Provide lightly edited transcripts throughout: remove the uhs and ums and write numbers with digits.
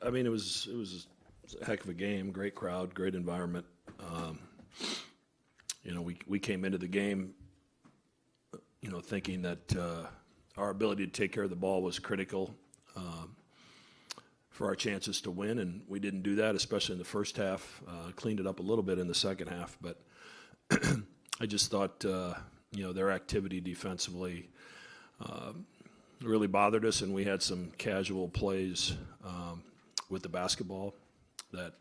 I mean, it was a heck of a game. Great crowd, great environment. We came into the game, thinking that our ability to take care of the ball was critical for our chances to win, and we didn't do that, especially in the first half. Cleaned it up a little bit in the second half, but I just thought, their activity defensively really bothered us, and we had some casual plays with the basketball that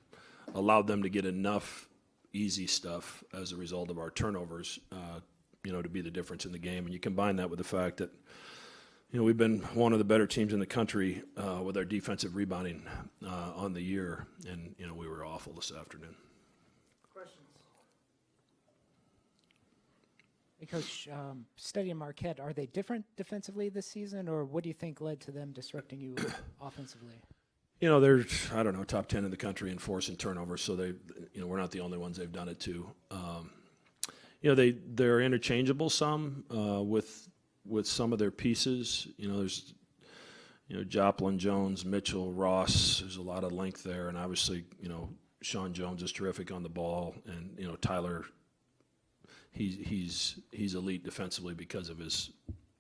allowed them to get enough easy stuff as a result of our turnovers, to be the difference in the game. And you combine that with the fact that, we've been one of the better teams in the country with our defensive rebounding on the year, and, we were awful this afternoon. Questions? Hey, Coach, studying Marquette, are they different defensively this season, or what do you think led to them disrupting you offensively? They're, top 10 in the country in forcing turnovers, so we're not the only ones they've done it to. They're interchangeable some with some of their pieces. There's Joplin, Jones, Mitchell, Ross. There's a lot of length there, and obviously, Sean Jones is terrific on the ball, and Tyler, he's elite defensively because of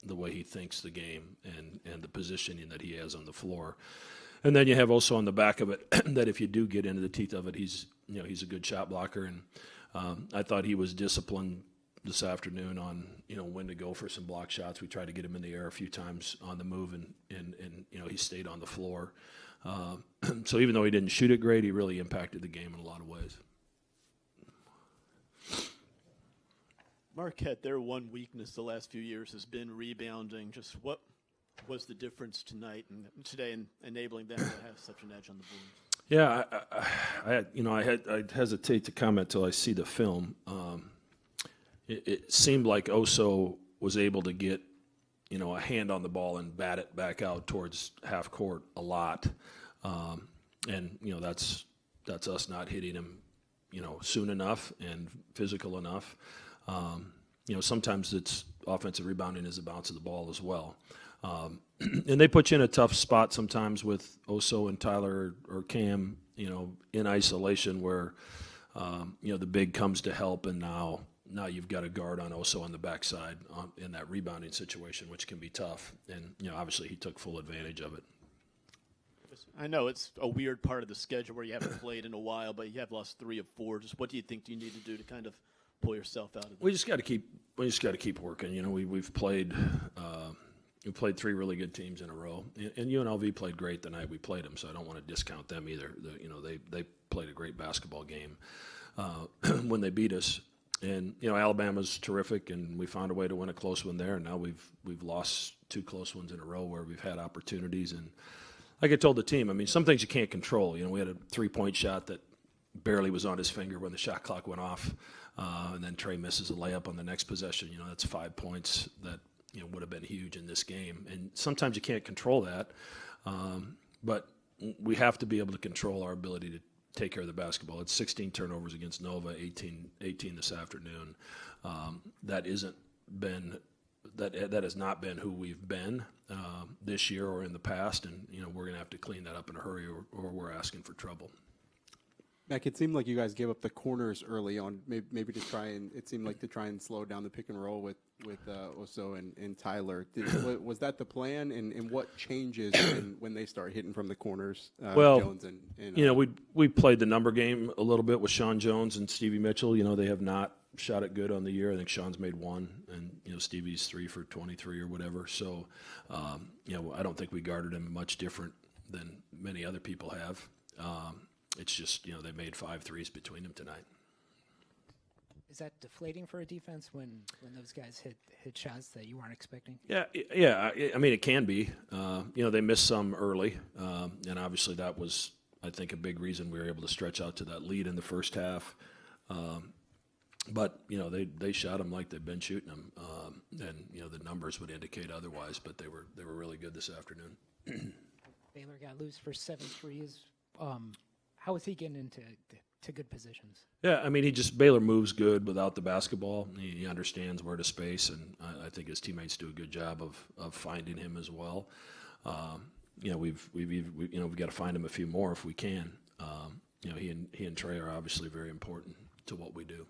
the way he thinks the game and the positioning that he has on the floor. And then you have also on the back of it that if you do get into the teeth of it, he's a good shot blocker, and I thought he was disciplined this afternoon on when to go for some block shots. We tried to get him in the air a few times on the move, and he stayed on the floor. So even though he didn't shoot it great, he really impacted the game in a lot of ways. Marquette, their one weakness the last few years has been rebounding. Just what was the difference tonight and today in enabling them to have such an edge on the boards? Yeah, I hesitate to comment till I see the film. It seemed like Oso was able to get, a hand on the ball and bat it back out towards half court a lot, and that's us not hitting him, soon enough and physical enough. Sometimes it's offensive rebounding is the bounce of the ball as well. And they put you in a tough spot sometimes with Oso and Tyler or Cam, in isolation where, the big comes to help, and now you've got a guard on Oso on the backside in that rebounding situation, which can be tough. And, obviously he took full advantage of it. I know it's a weird part of the schedule where you haven't played in a while, but you have lost 3 of 4. Just what do you think you need to do to kind of pull yourself out of that? We just got to keep working. We've played. We played 3 really good teams in a row, and UNLV played great the night we played them, so I don't want to discount them either. They played a great basketball game when they beat us, and Alabama's terrific, and we found a way to win a close one there. And now we've lost 2 close ones in a row where we've had opportunities, and like I told the team, some things you can't control. We had a 3-point shot that barely was on his finger when the shot clock went off, and then Trey misses a layup on the next possession. That's 5 points that would have been huge in this game. And sometimes you can't control that, but we have to be able to control our ability to take care of the basketball. It's 16 turnovers against Nova, 18 this afternoon. That has not been who we've been this year or in the past, and we're going to have to clean that up in a hurry, or we're asking for trouble. Mac, it seemed like you guys gave up the corners early on, maybe to try and slow down the pick and roll with Oso and Tyler. Was that the plan? And what changes when they start hitting from the corners? Jones and we played the number game a little bit with Sean Jones and Stevie Mitchell. They have not shot it good on the year. I think Sean's made 1, and Stevie's 3 for 23 or whatever. So, I don't think we guarded him much different than many other people have. It's just, they made 5 threes between them tonight. Is that deflating for a defense when those guys hit shots that you weren't expecting? Yeah. It can be. They missed some early, and obviously that was, I think, a big reason we were able to stretch out to that lead in the first half. But they shot them like they've been shooting them, and the numbers would indicate otherwise. But they were really good this afternoon. Baylor got loose for 7 threes. How is he getting into good positions? Yeah, Baylor moves good without the basketball. He understands where to space, and I think his teammates do a good job of finding him as well. we've got to find him a few more if we can. He and Trey are obviously very important to what we do.